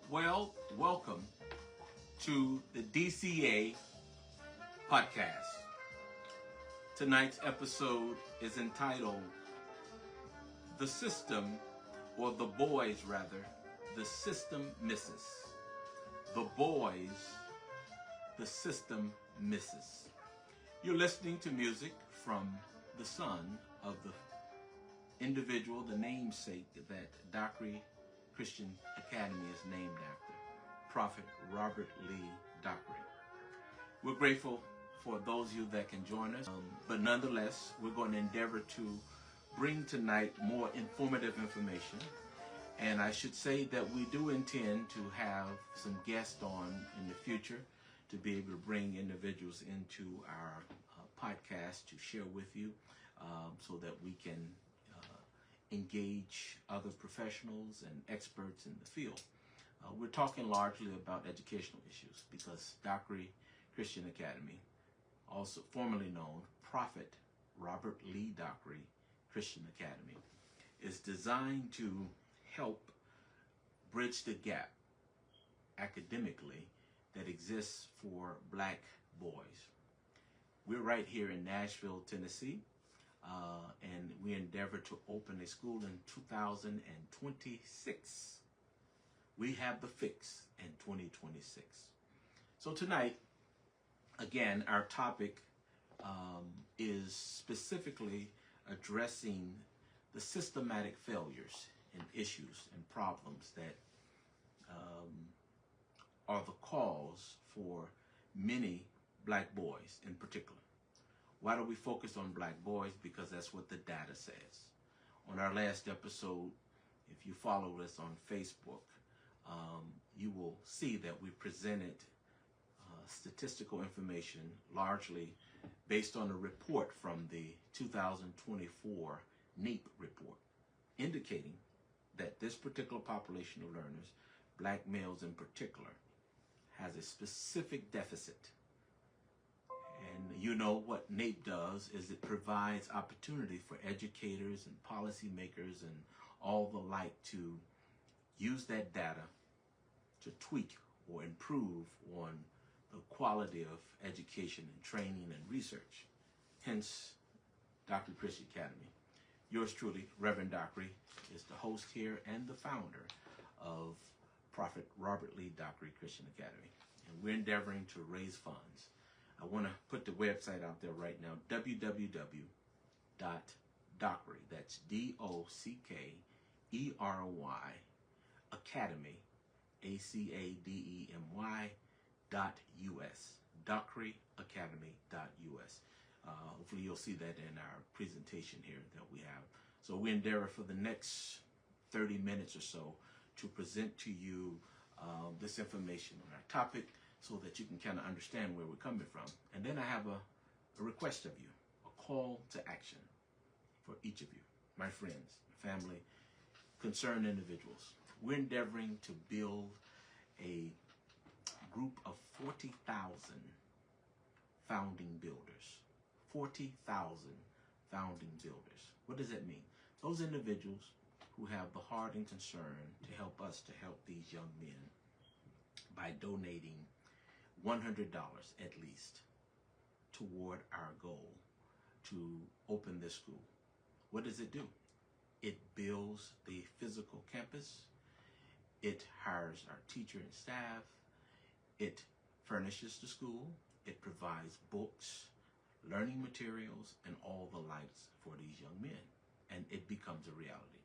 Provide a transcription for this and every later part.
Well, welcome to the DCA podcast. Tonight's episode is entitled The System, or the Boys rather, The System Misses. The Boys, The System Misses. You're listening to music from the son of the individual, the namesake that Dockery Christian Academy is named after, Prophet Robert Lee Dockery. We're grateful for those of you that can join us, but nonetheless, we're going to endeavor to bring tonight more informative information. And I should say that we do intend to have some guests on in the future to be able to bring individuals into our podcast to share with you so that we can engage other professionals and experts in the field. We're talking largely about educational issues because Dockery Christian Academy, also formerly known Prophet Robert Lee Dockery Christian Academy, is designed to help bridge the gap academically that exists for black boys. We're right here in Nashville, Tennessee, and we endeavor to open a school in 2026. We have the fix in 2026. So tonight, again, our topic is specifically addressing the systematic failures and issues and problems that are the cause for many black boys in particular. Why do we focus on black boys? Because that's what the data says. On our last episode, if you follow us on Facebook, you will see that we presented statistical information largely based on a report from the 2024 NAEP report, indicating that this particular population of learners, black males in particular, has a specific deficit. And you know what NAEP does is it provides opportunity for educators and policymakers and all the like to use that data to tweak or improve on the quality of education and training and research. Hence, Dockery Christian Academy. Yours truly, Reverend Dockery, is the host here and the founder of Prophet Robert Lee Dockery Christian Academy. And we're endeavoring to raise funds. I want to put the website out there right now, www.dockery, that's DOCKERY, Academy, ACADEMY.US, dockeryacademy.us. Hopefully you'll see that in our presentation here that we have. So we endeavor for the next 30 minutes or so to present to you this information on our topic so that you can kind of understand where we're coming from. And then I have a request of you, a call to action for each of you, my friends, family, concerned individuals. We're endeavoring to build a group of 40,000 founding builders. 40,000 founding builders. What does that mean? Those individuals who have the heart and concern to help us to help these young men by donating $100 at least toward our goal to open this school. What does it do? It builds the physical campus. It hires our teacher and staff. It furnishes the school. It provides books, learning materials, and all the likes for these young men. And it becomes a reality.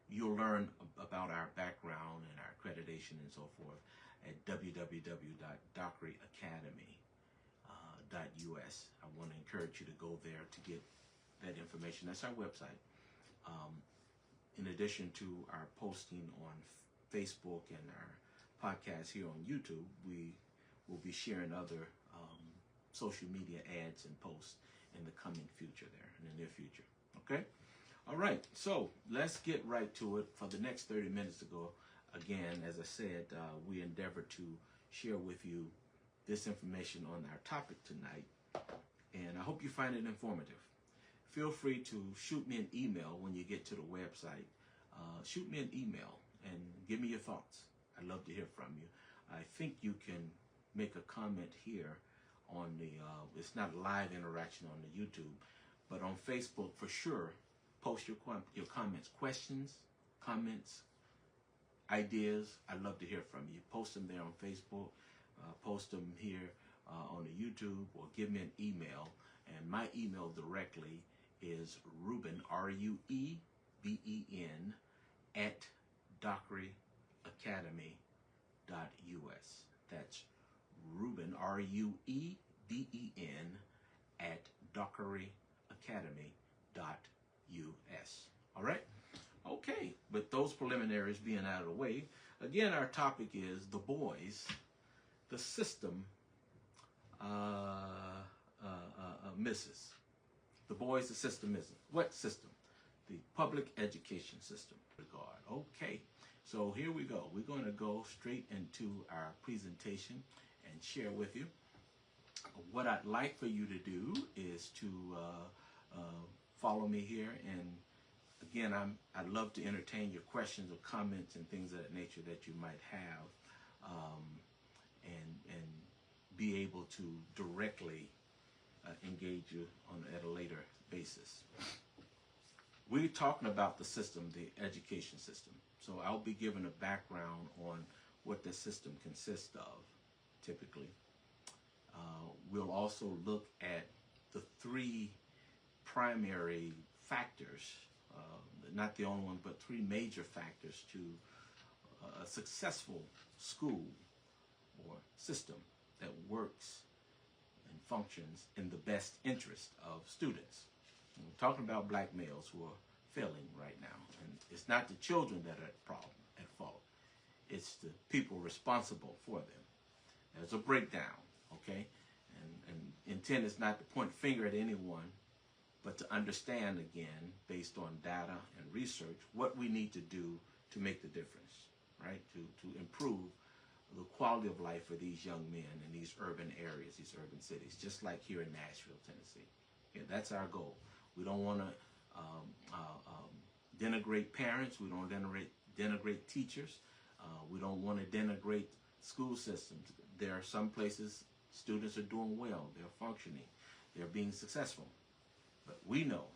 You'll learn about our background and our accreditation and so forth at www.dockeryacademy.us. I want to encourage you to go there to get that information. That's our website. In addition to our posting on Facebook and our podcast here on YouTube, we will be sharing other social media ads and posts in the coming future there, in the near future. Okay? All right, so let's get right to it. For the next 30 minutes to go, again, as I said, we endeavor to share with you this information on our topic tonight, and I hope you find it informative. Feel free to shoot me an email when you get to the website. Shoot me an email and give me your thoughts. I'd love to hear from you. I think you can make a comment here on the, it's not live interaction on the YouTube, but on Facebook for sure, post your comments, questions, comments, ideas. I'd love to hear from you. Post them there on Facebook, post them here on the YouTube, or give me an email. And my email directly is Rueben, RUEBEN, at dockeryacademy.us. That's Rueben, RUEBEN, at dockeryacademy.us. All right? Okay, with those preliminaries being out of the way, again, our topic is the boys, the system misses. The boys, the system misses. What system? The public education system. Regard. Okay, so here we go. We're going to go straight into our presentation and share with you. What I'd like for you to do is to follow me here, and again, I'd love to entertain your questions or comments and things of that nature that you might have, and be able to directly engage you at a later basis. We're talking about the system, the education system. So I'll be giving a background on what the system consists of, typically. We'll also look at the three primary factors, not the only one, but three major factors to a successful school or system that works and functions in the best interest of students. And we're talking about black males who are failing right now. And it's not the children that are at fault. It's the people responsible for them. There's a breakdown, okay? And intent is not to point a finger at anyone, but to understand, again, based on data and research, what we need to do to make the difference, right? To improve the quality of life for these young men in these urban areas, these urban cities, just like here in Nashville, Tennessee. Yeah, that's our goal. We don't want to denigrate parents. We don't denigrate teachers. We don't want to denigrate school systems. There are some places students are doing well. They're functioning. They're being successful. But we know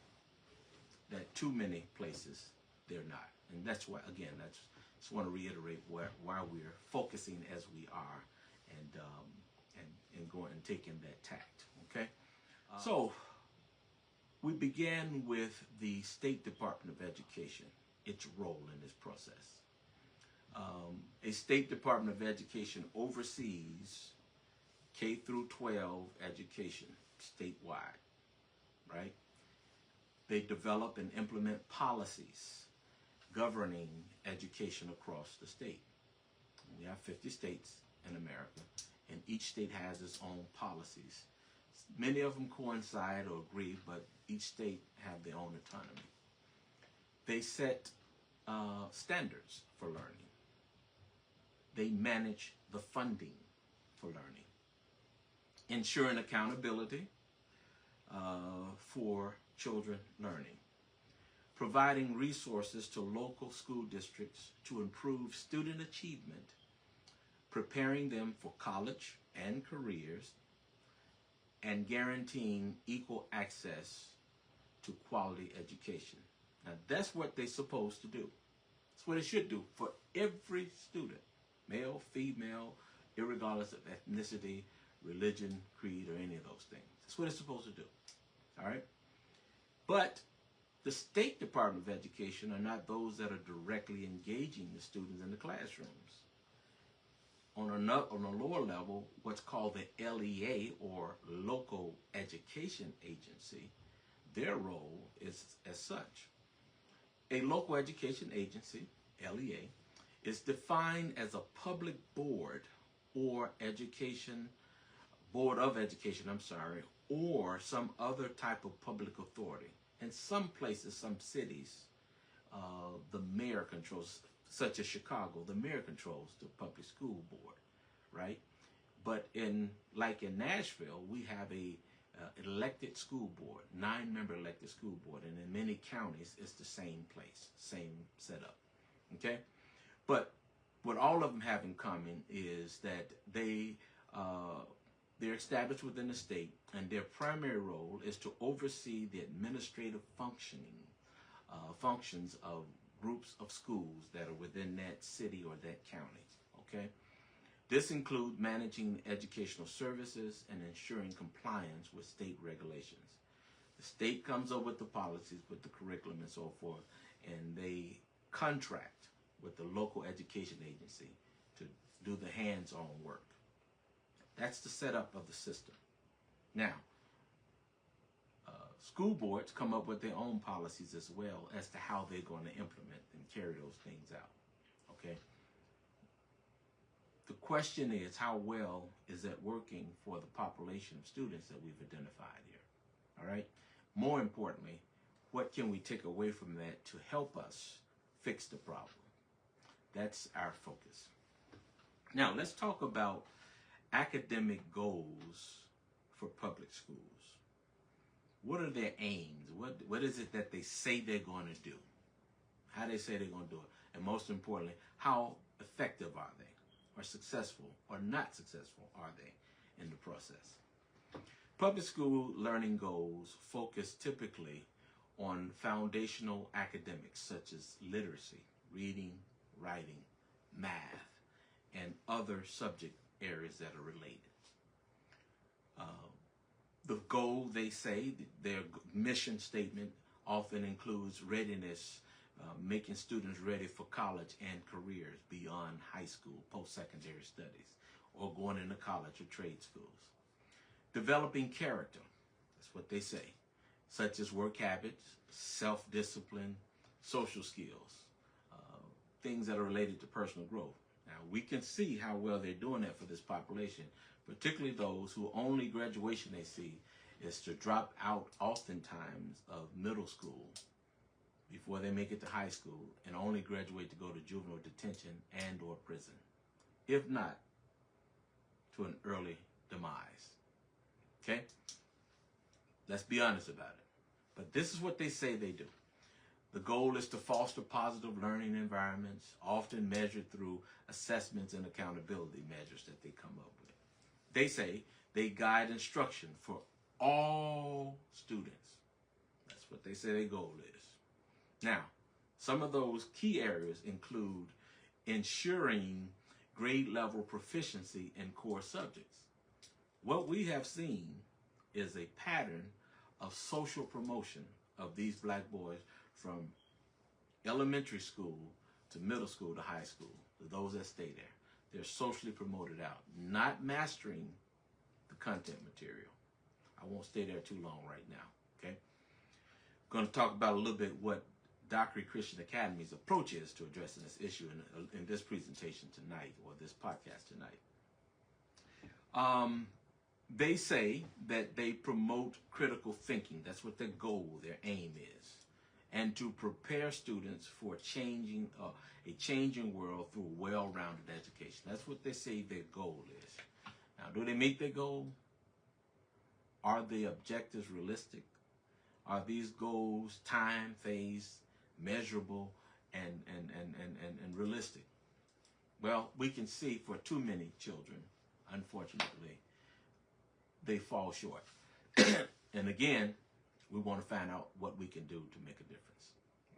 that too many places they're not. And that's why, again, just want to reiterate why we're focusing as we are and going and taking that tact, okay? So we began with the State Department of Education, its role in this process. A State Department of Education oversees K through 12 education statewide, right? They develop and implement policies governing education across the state. We have 50 states in America, and each state has its own policies. Many of them coincide or agree, but each state have their own autonomy. They set standards for learning. They manage the funding for learning, ensuring accountability for children learning, providing resources to local school districts to improve student achievement, preparing them for college and careers, and guaranteeing equal access to quality education. Now, that's what they're supposed to do. That's what it should do for every student, male, female, irregardless of ethnicity, religion, creed, or any of those things. That's what it's supposed to do. All right? But the State Department of Education are not those that are directly engaging the students in the classrooms. On a lower level, what's called the LEA, or Local Education Agency, their role is as such. A local education agency, LEA, is defined as a public board or board of education, or some other type of public authority. In some places, some cities, the mayor controls, such as Chicago, the mayor controls the public school board, right? But like in Nashville, we have a elected school board, 9-member elected school board, and in many counties, it's the same place, same setup, okay? But what all of them have in common is that they're established within the state, and their primary role is to oversee the administrative functions of groups of schools that are within that city or that county. Okay, this includes managing educational services and ensuring compliance with state regulations. The state comes up with the policies, with the curriculum and so forth, and they contract with the local education agency to do the hands-on work. That's the setup of the system. Now, school boards come up with their own policies as well as to how they're going to implement and carry those things out. Okay? The question is, how well is that working for the population of students that we've identified here? All right? More importantly, what can we take away from that to help us fix the problem? That's our focus. Now, let's talk about academic goals for public schools. What are their aims? What is it that they say they're going to do? How they say they're going to do it? And most importantly, how effective are they? Or successful or not successful are they in the process? Public school learning goals focus typically on foundational academics such as literacy, reading, writing, math, and other subject areas that are related. The goal, they say, their mission statement often includes readiness, making students ready for college and careers beyond high school, post-secondary studies, or going into college or trade schools. Developing character, that's what they say, such as work habits, self-discipline, social skills, things that are related to personal growth. Now, we can see how well they're doing that for this population, particularly those who only graduation they see is to drop out oftentimes of middle school before they make it to high school and only graduate to go to juvenile detention and or prison, if not to an early demise. Okay? Let's be honest about it. But this is what they say they do. The goal is to foster positive learning environments, often measured through assessments and accountability measures that they come up with. They say they guide instruction for all students. That's what they say their goal is. Now, some of those key areas include ensuring grade level proficiency in core subjects. What we have seen is a pattern of social promotion of these black boys from elementary school to middle school to high school, to those that stay there. They're socially promoted out, not mastering the content material. I won't stay there too long right now, okay? I'm going to talk about a little bit what Dockery Christian Academy's approach is to addressing this issue in this presentation tonight, or this podcast tonight. They say that they promote critical thinking. That's what their goal, their aim is. And to prepare students for a changing world through a well-rounded education. That's what they say their goal is. Now, do they meet their goal? Are the objectives realistic? Are these goals time-phased, measurable, and realistic? Well, we can see for too many children, unfortunately, they fall short. And again, we want to find out what we can do to make a difference.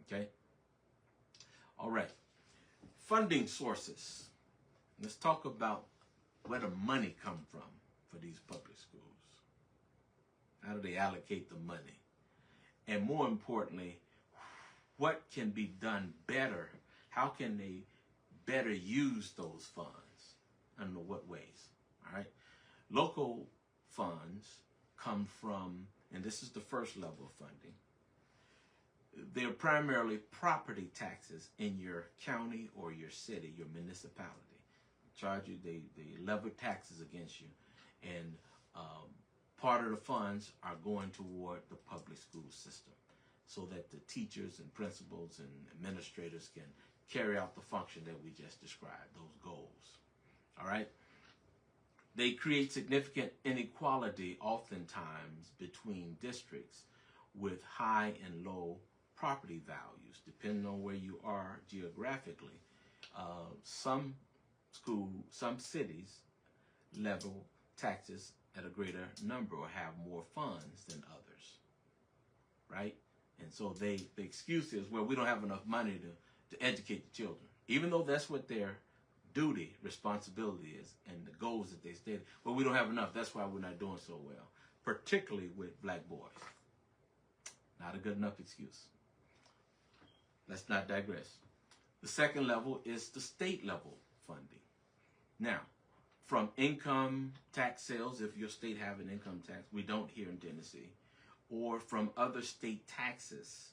Okay? All right. Funding sources. Let's talk about where the money comes from for these public schools. How do they allocate the money? And more importantly, what can be done better? How can they better use those funds? I don't know what ways. All right. Local funds come from, and this is the first level of funding, they're primarily property taxes in your county or your city, your municipality. Charge you, they levy taxes against you, and part of the funds are going toward the public school system so that the teachers and principals and administrators can carry out the function that we just described, those goals. All right? They create significant inequality oftentimes between districts with high and low property values. Depending on where you are geographically, some cities level taxes at a greater number or have more funds than others, right? And so the excuse is, well, we don't have enough money to educate the children, even though that's what their duty, responsibility is, and the goals that they stated. But we don't have enough. That's why we're not doing so well, particularly with black boys. Not a good enough excuse. Let's not digress. The second level is the state level funding. Now, from income tax sales, if your state have an income tax, we don't here in Tennessee, or from other state taxes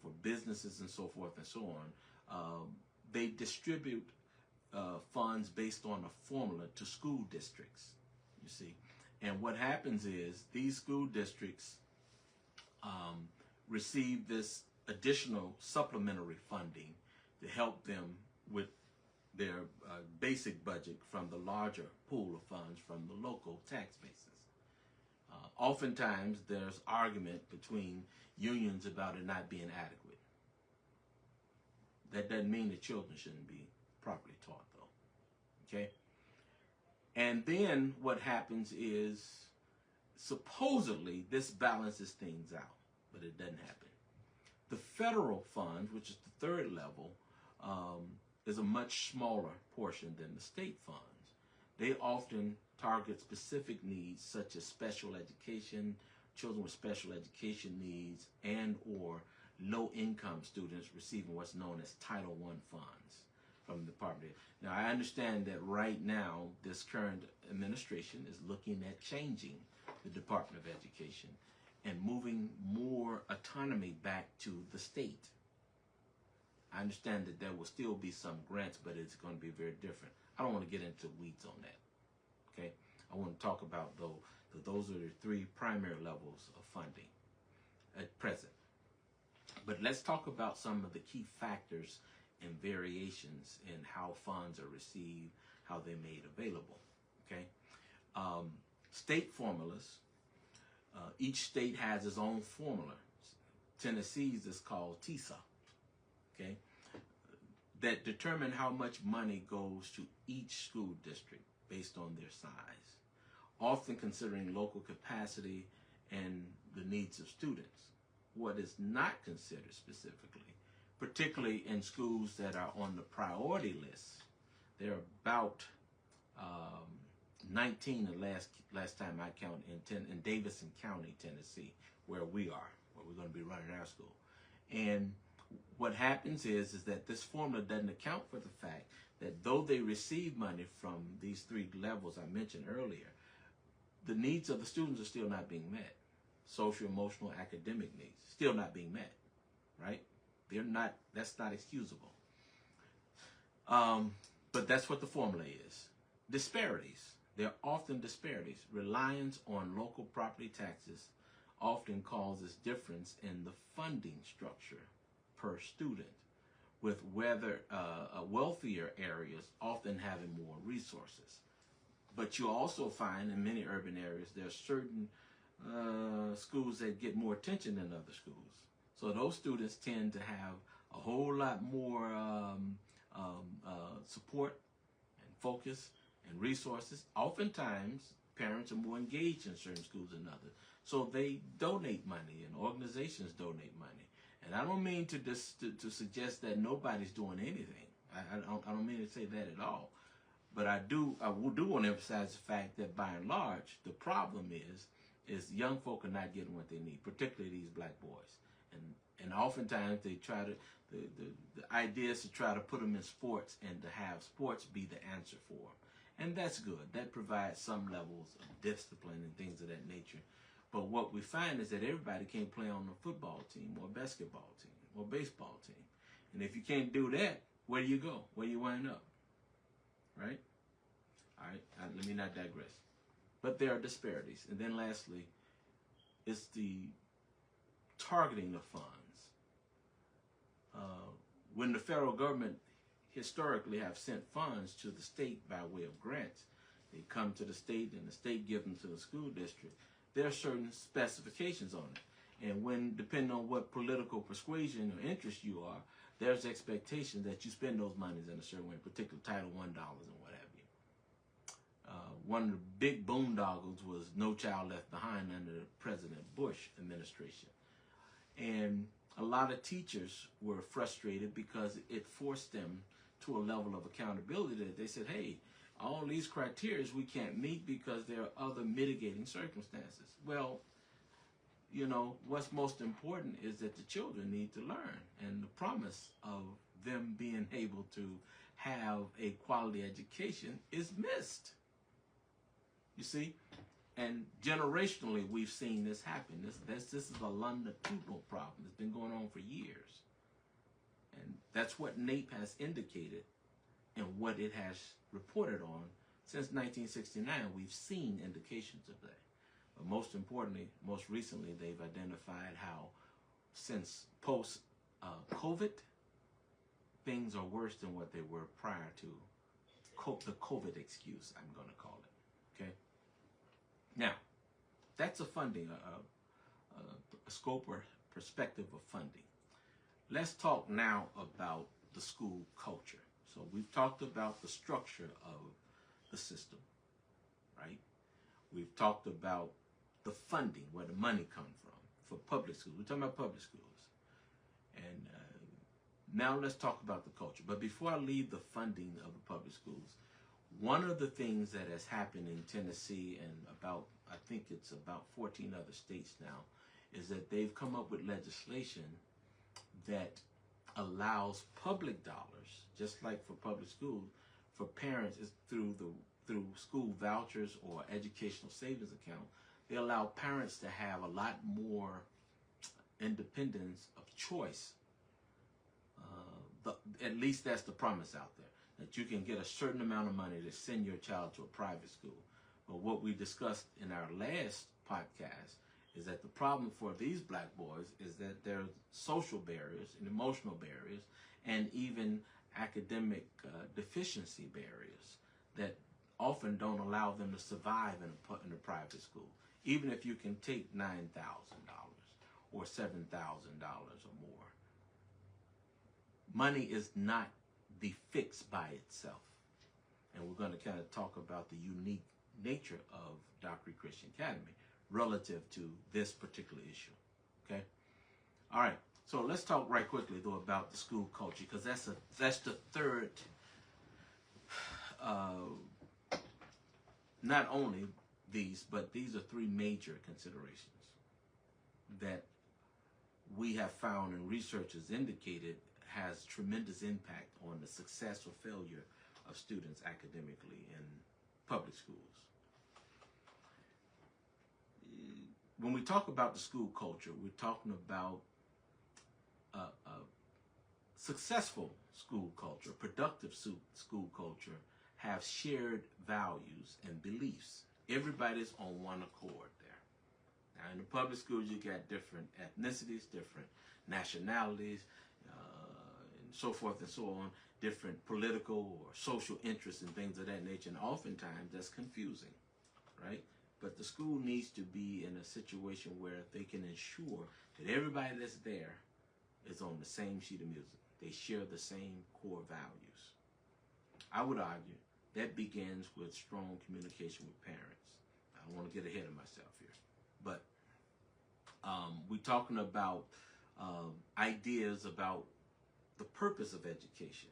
for businesses and so forth and so on, they distribute funds based on a formula to school districts, you see. And what happens is these school districts receive this additional supplementary funding to help them with their basic budget from the larger pool of funds from the local tax basis. Oftentimes, there's argument between unions about it not being adequate. That doesn't mean the children shouldn't be properly taught, though. Okay? And then what happens is, supposedly, this balances things out, but it doesn't happen. The federal funds, which is the third level, is a much smaller portion than the state funds. They often target specific needs such as special education, children with special education needs, and or low-income students receiving what's known as Title I funds from the Department. Now, I understand that right now, this current administration is looking at changing the Department of Education and moving more autonomy back to the state. I understand that there will still be some grants, but it's going to be very different. I don't want to get into weeds on that. Okay, I want to talk about, though, that those are the three primary levels of funding at present. But let's talk about some of the key factors and variations in how funds are received, how they're made available. Okay, state formulas. Each state has its own formula. Tennessee's is called TISA. Okay, that determine how much money goes to each school district based on their size, often considering local capacity and the needs of students. What is not considered specifically, particularly in schools that are on the priority list, there are about 19 the last time I counted in Davidson County, Tennessee, where we are, where we're going to be running our school. And what happens is that this formula doesn't account for the fact that though they receive money from these three levels I mentioned earlier, the needs of the students are still not being met. Social, emotional, academic needs still not being met, right? They're not. That's not excusable. But that's what the formula is. Disparities. There are often disparities. Reliance on local property taxes often causes difference in the funding structure per student, with wealthier areas often having more resources. But you also find in many urban areas there are certain schools that get more attention than other schools. So those students tend to have a whole lot more support and focus and resources. Oftentimes, parents are more engaged in certain schools than others. So they donate money and organizations donate money. And I don't mean to suggest that nobody's doing anything. I don't mean to say that at all. But I do want to emphasize the fact that by and large, the problem is young folk are not getting what they need, particularly these black boys. And oftentimes they try to, the idea is to try to put them in sports and to have sports be the answer for them. And that's good. That provides some levels of discipline and things of that nature. But what we find is that everybody can't play on a football team or basketball team or baseball team. And if you can't do that, where do you go? Where do you wind up? Right? All right, let me not digress. But there are disparities. And then lastly, it's the targeting of funds. When the federal government historically have sent funds to the state by way of grants, they come to the state and the state gives them to the school district. There are certain specifications on it. And when, depending on what political persuasion or interest you are, there's expectation that you spend those monies in a certain way, particularly Title I dollars and what have you. One of the big boondoggles was No Child Left Behind under the President Bush administration. And a lot of teachers were frustrated because it forced them to a level of accountability that they said, hey, all these criteria we can't meet because there are other mitigating circumstances. Well, you know, what's most important is that the children need to learn, and the promise of them being able to have a quality education is missed. You see? And generationally, we've seen this happen. This is a longitudinal problem. It's been going on for years. And that's what NAEP has indicated and what it has reported on. Since 1969, we've seen indications of that. But most importantly, most recently, they've identified how since post-COVID, things are worse than what they were prior to the COVID excuse, I'm going to call it. Okay? Now, that's a funding, a scope or perspective of funding. Let's talk now about the school culture. So we've talked about the structure of the system, right? We've talked about the funding, where the money comes from for public schools. We're talking about public schools. And now let's talk about the culture. But before I leave the funding of the public schools, one of the things that has happened in Tennessee and about, I think it's about 14 other states now, is that they've come up with legislation that allows public dollars, just like for public schools, for parents through school vouchers or educational savings account. They allow parents to have a lot more independence of choice. At least that's the promise out there, that you can get a certain amount of money to send your child to a private school. But what we discussed in our last podcast is that the problem for these black boys is that there are social barriers and emotional barriers and even academic deficiency barriers that often don't allow them to survive in a private school, even if you can take $9,000 or $7,000 or more. Money is not the fix by itself. And we're going to kind of talk about the unique nature of Dockery Christian Academy relative to this particular issue. Okay? All right. So let's talk right quickly, though, about the school culture, because that's the third, not only these, but these are three major considerations that we have found and research has indicated has tremendous impact on the success or failure of students academically in public schools. When we talk about the school culture, we're talking about a successful school culture, productive school culture, have shared values and beliefs. Everybody's on one accord there. Now, in the public schools, you got different ethnicities, different nationalities, and so forth and so on, different political or social interests and things of that nature. And oftentimes, that's confusing, right? But the school needs to be in a situation where they can ensure that everybody that's there is on the same sheet of music. They share the same core values. I would argue that begins with strong communication with parents. I don't want to get ahead of myself here, but we're talking about ideas about the purpose of education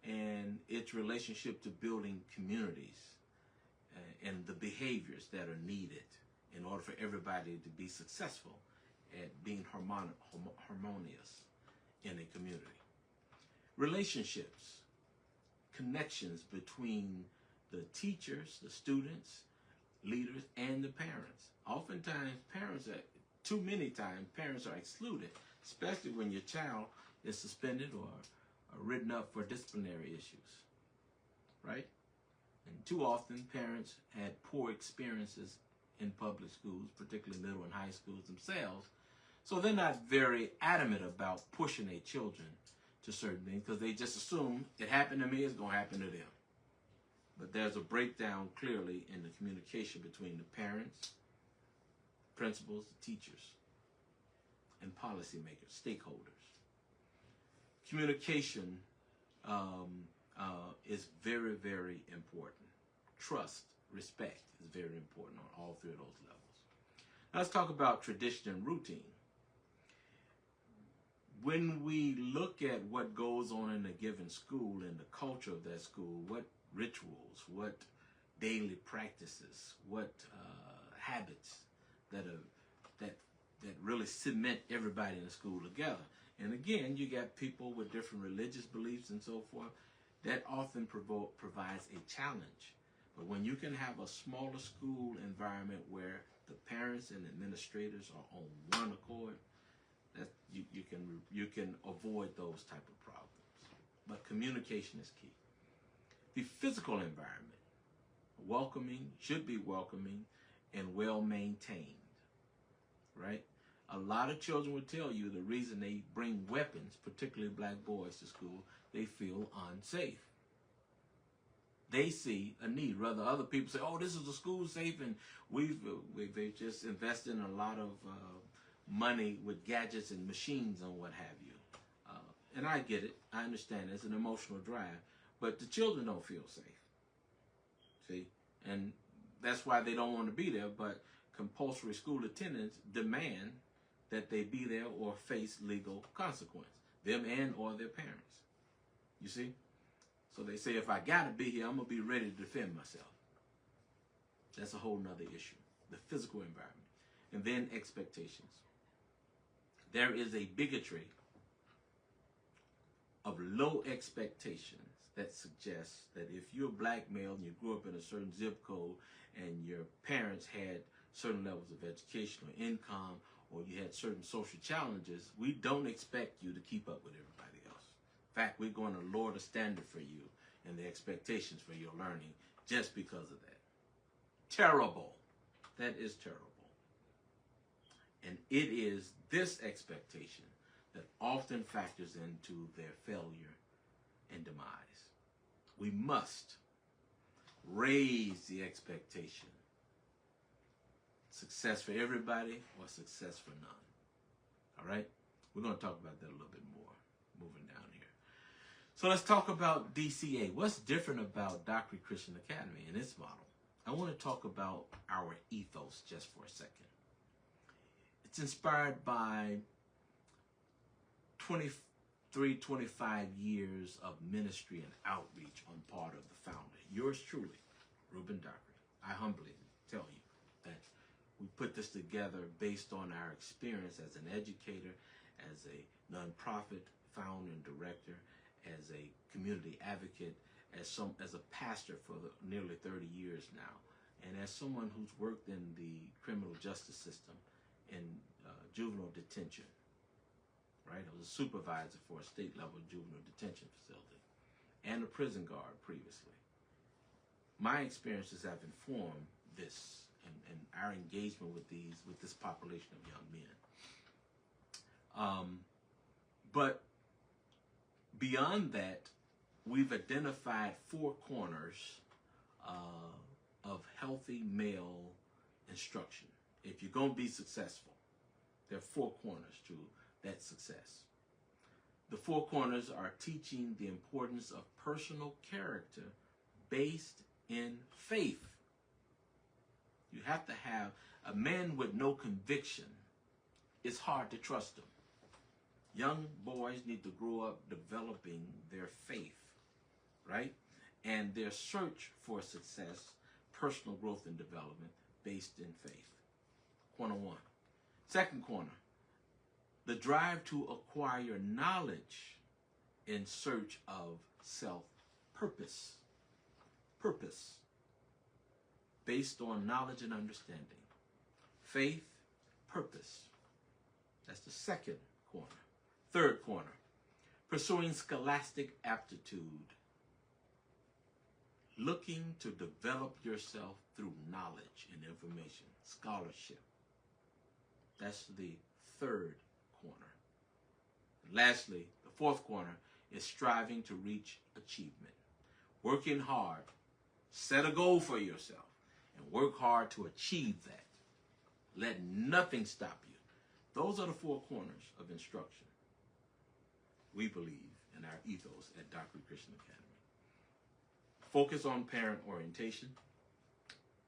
and its relationship to building communities and the behaviors that are needed in order for everybody to be successful at being harmonious in a community. Relationships, connections between the teachers, the students, leaders, and the parents. Oftentimes, too many times, parents are excluded, especially when your child is suspended or written up for disciplinary issues, right? And too often, parents had poor experiences in public schools, particularly middle and high schools themselves, so they're not very adamant about pushing their children to certain things because they just assume it happened to me, it's going to happen to them. But there's a breakdown clearly in the communication between the parents, principals, teachers, and policymakers, stakeholders. Communication is very, very important. Trust, respect is very important on all three of those levels. Now let's talk about tradition and routine. When we look at what goes on in a given school and the culture of that school, what rituals, what daily practices, what habits that really cement everybody in the school together. And again, you got people with different religious beliefs and so forth. That often provides a challenge. But when you can have a smaller school environment where the parents and administrators are on one accord, that you can avoid those type of problems. But communication is key. The physical environment, welcoming, should be welcoming and well maintained, right? A lot of children will tell you the reason they bring weapons, particularly black boys, to school, they feel unsafe. They see a need. Rather, other people say, "Oh, this is a school safe," and we've just invested in a lot of money with gadgets and machines and what have you. And I get it. I understand it's an emotional drive, but the children don't feel safe. See, and that's why they don't want to be there. But compulsory school attendance demand that they be there or face legal consequence, them and or their parents. You see? So they say, if I got to be here, I'm going to be ready to defend myself. That's a whole nother issue. The physical environment. And then expectations. There is a bigotry of low expectations that suggests that if you're a black male and you grew up in a certain zip code and your parents had certain levels of education or income, or you had certain social challenges, we don't expect you to keep up with everybody else. In fact, we're going to lower the standard for you and the expectations for your learning just because of that. Terrible. That is terrible. And it is this expectation that often factors into their failure and demise. We must raise the expectation. Success for everybody or success for none. All right? We're going to talk about that a little bit more moving down here. So let's talk about DCA. What's different about Dockery Christian Academy and its model? I want to talk about our ethos just for a second. It's inspired by 23, 25 years of ministry and outreach on part of the founder. Yours truly, Reuben Dockery. I humbly tell you that we put this together based on our experience as an educator, as a nonprofit founder and director, as a community advocate, as a pastor for nearly 30 years now, and as someone who's worked in the criminal justice system in juvenile detention. Right? I was a supervisor for a state-level juvenile detention facility and a prison guard previously. My experiences have informed this and our engagement with this population of young men. But beyond that, we've identified 4 corners of healthy male instruction. If you're going to be successful, there are 4 corners to that success. The 4 corners are teaching the importance of personal character based in faith. You have to have a man with no conviction. It's hard to trust him. Young boys need to grow up developing their faith, right? And their search for success, personal growth and development based in faith. Corner 1. Second corner, the drive to acquire knowledge in search of self-purpose. Purpose based on knowledge and understanding. Faith, purpose. That's the second corner. Third corner, pursuing scholastic aptitude. Looking to develop yourself through knowledge and information, scholarship. That's the third corner. And lastly, the fourth corner is striving to reach achievement. Working hard, set a goal for yourself, and work hard to achieve that. Let nothing stop you. Those are the 4 corners of instruction, we believe, and our ethos at Dockery Christian Academy. Focus on parent orientation.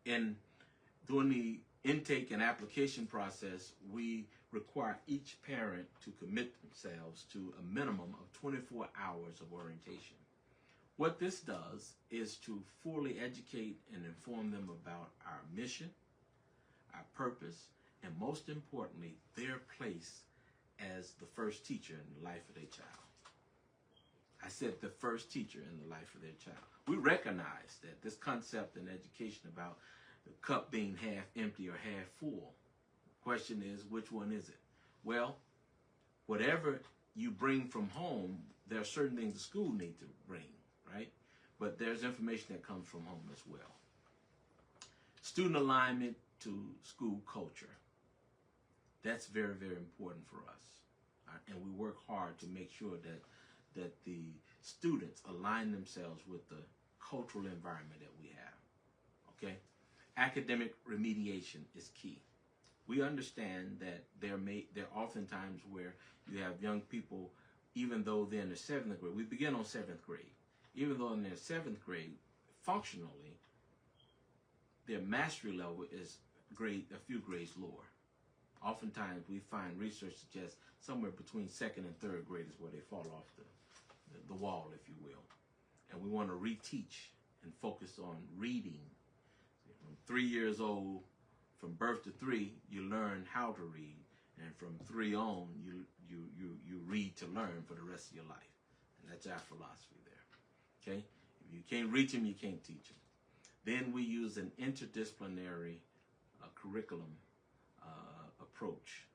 During the intake and application process, we require each parent to commit themselves to a minimum of 24 hours of orientation. What this does is to fully educate and inform them about our mission, our purpose, and most importantly, their place as the first teacher in the life of their child. I said the first teacher in the life of their child. We recognize that this concept in education about the cup being half empty or half full. The question is, which one is it? Well, whatever you bring from home, there are certain things the school need to bring, right? But there's information that comes from home as well. Student alignment to school culture. That's very, very important for us. And we work hard to make sure that the students align themselves with the cultural environment that we have, okay? Academic remediation is key. We understand that there are often times where you have young people, even though they're in the 7th grade, we begin on 7th grade, even though in their 7th grade, functionally, their mastery level is a few grades lower. Oftentimes, we find research suggests somewhere between 2nd and 3rd grade is where they fall off the wall, if you will. And we want to reteach and focus on reading. From 3 years old, from birth to 3, you learn how to read, and from 3 on, you read to learn for the rest of your life. And that's our philosophy there. Okay? If you can't reach them, you can't teach them. Then we use an interdisciplinary curriculum approach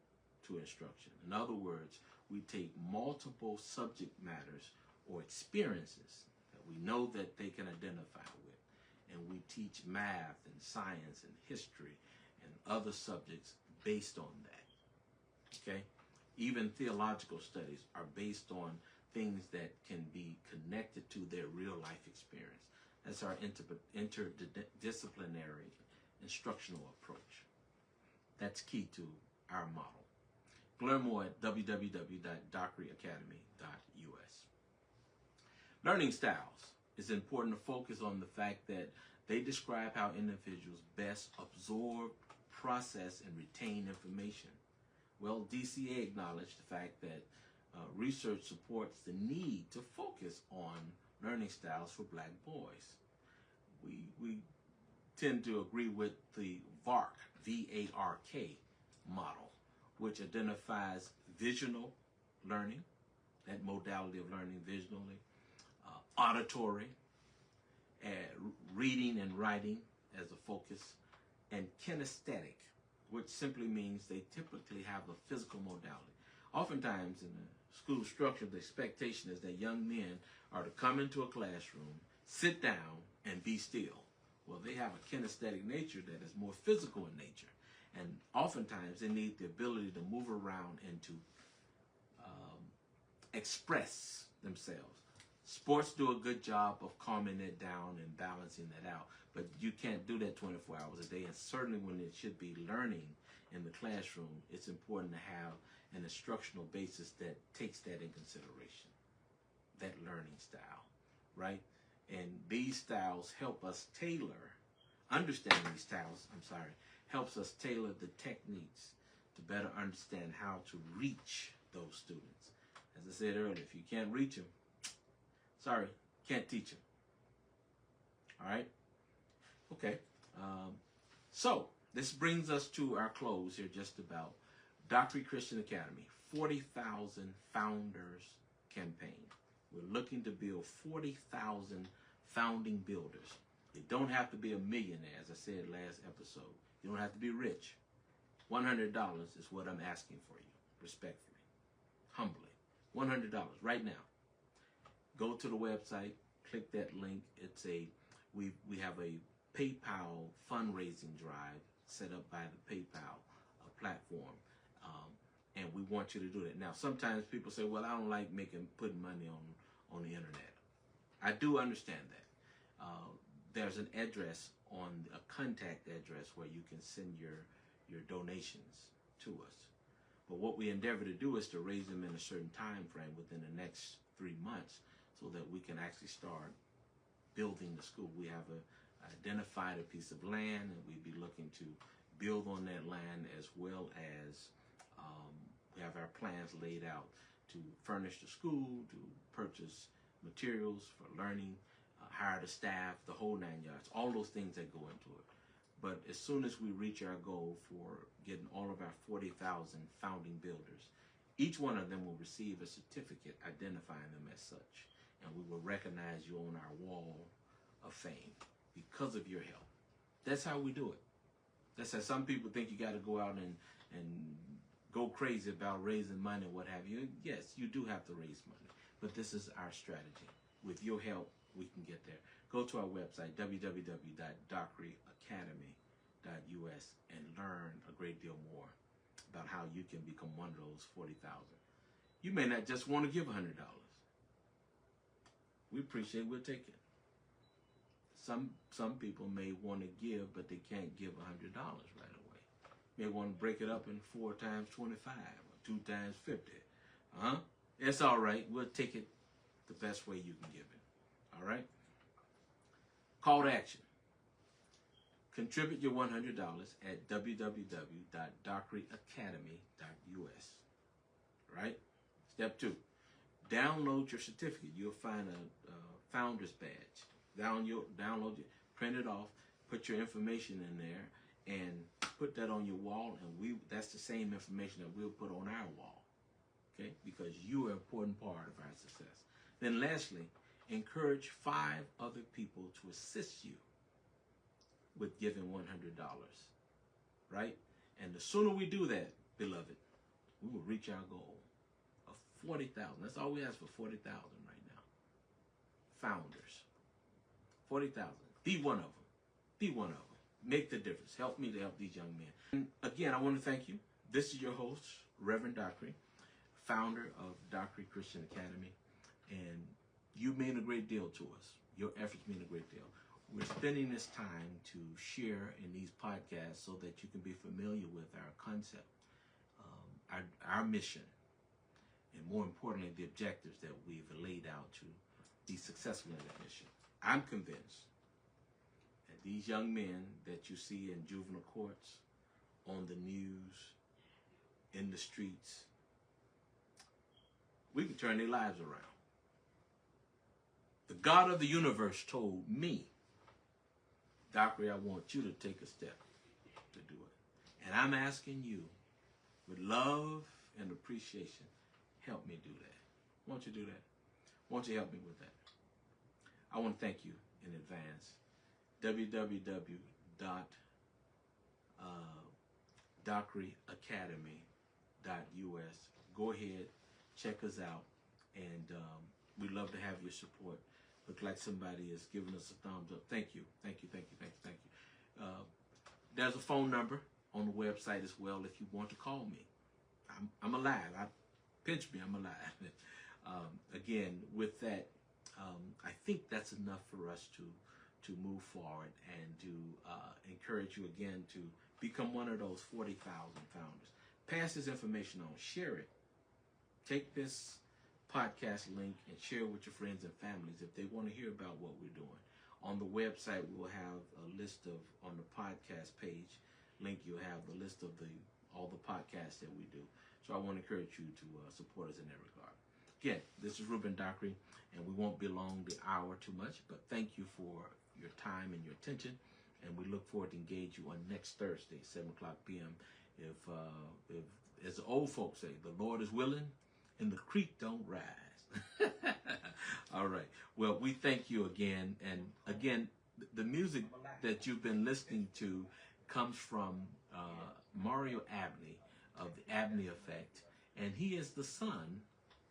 to instruction. In other words, we take multiple subject matters or experiences that we know that they can identify with, and we teach math and science and history and other subjects based on that. Okay? Even theological studies are based on things that can be connected to their real life experience. That's our interdisciplinary instructional approach. That's key to our model. Learn more at www.dockeryacademy.us. Learning styles. It's important to focus on the fact that they describe how individuals best absorb, process, and retain information. Well, DCA acknowledged the fact that research supports the need to focus on learning styles for black boys. We tend to agree with the VARK, V-A-R-K model, which identifies visional learning, that modality of learning visually, auditory, reading and writing as a focus, and kinesthetic, which simply means they typically have a physical modality. Oftentimes in the school structure, the expectation is that young men are to come into a classroom, sit down, and be still. Well, they have a kinesthetic nature that is more physical in nature. And oftentimes they need the ability to move around and to express themselves. Sports do a good job of calming it down and balancing that out, but you can't do that 24 hours a day. And certainly when it should be learning in the classroom, it's important to have an instructional basis that takes that in consideration, that learning style, right? And these styles help us tailor, understanding these styles, helps us tailor the techniques to better understand how to reach those students. As I said earlier, if you can't reach them, sorry, can't teach them. All right? Okay. So this brings us to our close here just about. Dockery Christian Academy, 40,000 Founders Campaign. We're looking to build 40,000 founding builders. You don't have to be a millionaire, as I said last episode. You don't have to be rich. $100 is what I'm asking for you, respectfully, humbly. $100 right now. Go to the website, click that link. It's we have a PayPal fundraising drive set up by the PayPal platform, and we want you to do that. Now, sometimes people say, "Well, I don't like putting money on the internet." I do understand that. There's an address a contact address where you can send your donations to us. But what we endeavor to do is to raise them in a certain time frame within the next 3 months so that we can actually start building the school. We have identified a piece of land, and we'd be looking to build on that land, as well as we have our plans laid out to furnish the school, to purchase materials for learning, hire the staff, the whole 9 yards, all those things that go into it. But as soon as we reach our goal for getting all of our 40,000 founding builders, each one of them will receive a certificate identifying them as such. And we will recognize you on our wall of fame because of your help. That's how we do it. That's how some people think you got to go out and go crazy about raising money, what have you. Yes, you do have to raise money, but this is our strategy. With your help, we can get there. Go to our website, www.dockeryacademy.us, and learn a great deal more about how you can become one of those 40,000. You may not just want to give $100. We appreciate it. We'll take it. Some people may want to give, but they can't give $100 right away. May want to break it up in 4 times 25 or 2 times 50. It's all right. We'll take it the best way you can give it. All right? Call to action. Contribute your $100 at www.dockeryacademy.us. Right? Step 2. Download your certificate. You'll find a founder's badge. Download it, print it off, put your information in there, and put that on your wall. And that's the same information that we'll put on our wall. Okay? Because you are an important part of our success. Then lastly, encourage 5 other people to assist you with giving $100, right? And the sooner we do that, beloved, we will reach our goal of 40,000. That's all we ask for, 40,000 right now. Founders, 40,000. Be one of them. Be one of them. Make the difference. Help me to help these young men. And again, I want to thank you. This is your host, Reverend Dockery, founder of Dockery Christian Academy, and you mean a great deal to us. Your efforts mean a great deal. We're spending this time to share in these podcasts so that you can be familiar with our concept, our mission, and more importantly, the objectives that we've laid out to be successful in that mission. I'm convinced that these young men that you see in juvenile courts, on the news, in the streets, we can turn their lives around. The God of the universe told me, Dockery, I want you to take a step to do it. And I'm asking you, with love and appreciation, help me do that. Won't you do that? Won't you help me with that? I want to thank you in advance. www.dockeryacademy.us. Go ahead, check us out, and we'd love to have your support. Look like somebody is giving us a thumbs up. Thank you. Thank you, thank you, thank you, thank you. There's a phone number on the website as well if you want to call me. I'm alive. Pinch me, I'm alive. Again, with that, I think that's enough for us to move forward and to encourage you again to become one of those 40,000 founders. Pass this information on. Share it. Take this podcast link and share it with your friends and families if they want to hear about what we're doing. On the website, we will have a list of, on the podcast page link, you'll have the list of all the podcasts that we do. So I want to encourage you to support us in that regard. Again, this is Ruben Dockery, and we won't be long the hour too much, but thank you for your time and your attention, and we look forward to engage you on next Thursday, 7 o'clock p.m. If, as the old folks say, the Lord is willing and the creek don't rise. All right. Well, we thank you again. And again, the music that you've been listening to comes from Mario Abney of the Abney Effect, and he is the son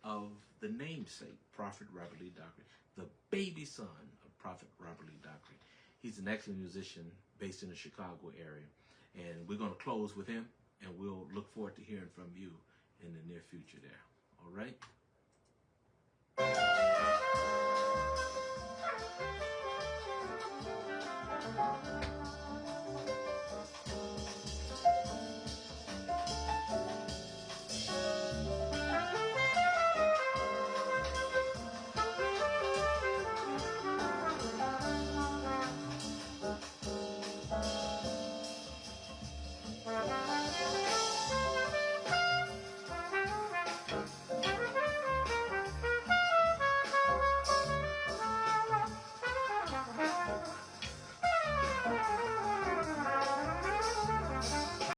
of the namesake, Prophet Robert Lee Dockery, the baby son of Prophet Robert Lee Dockery. He's an excellent musician based in the Chicago area, and we're going to close with him, and we'll look forward to hearing from you in the near future there. All right?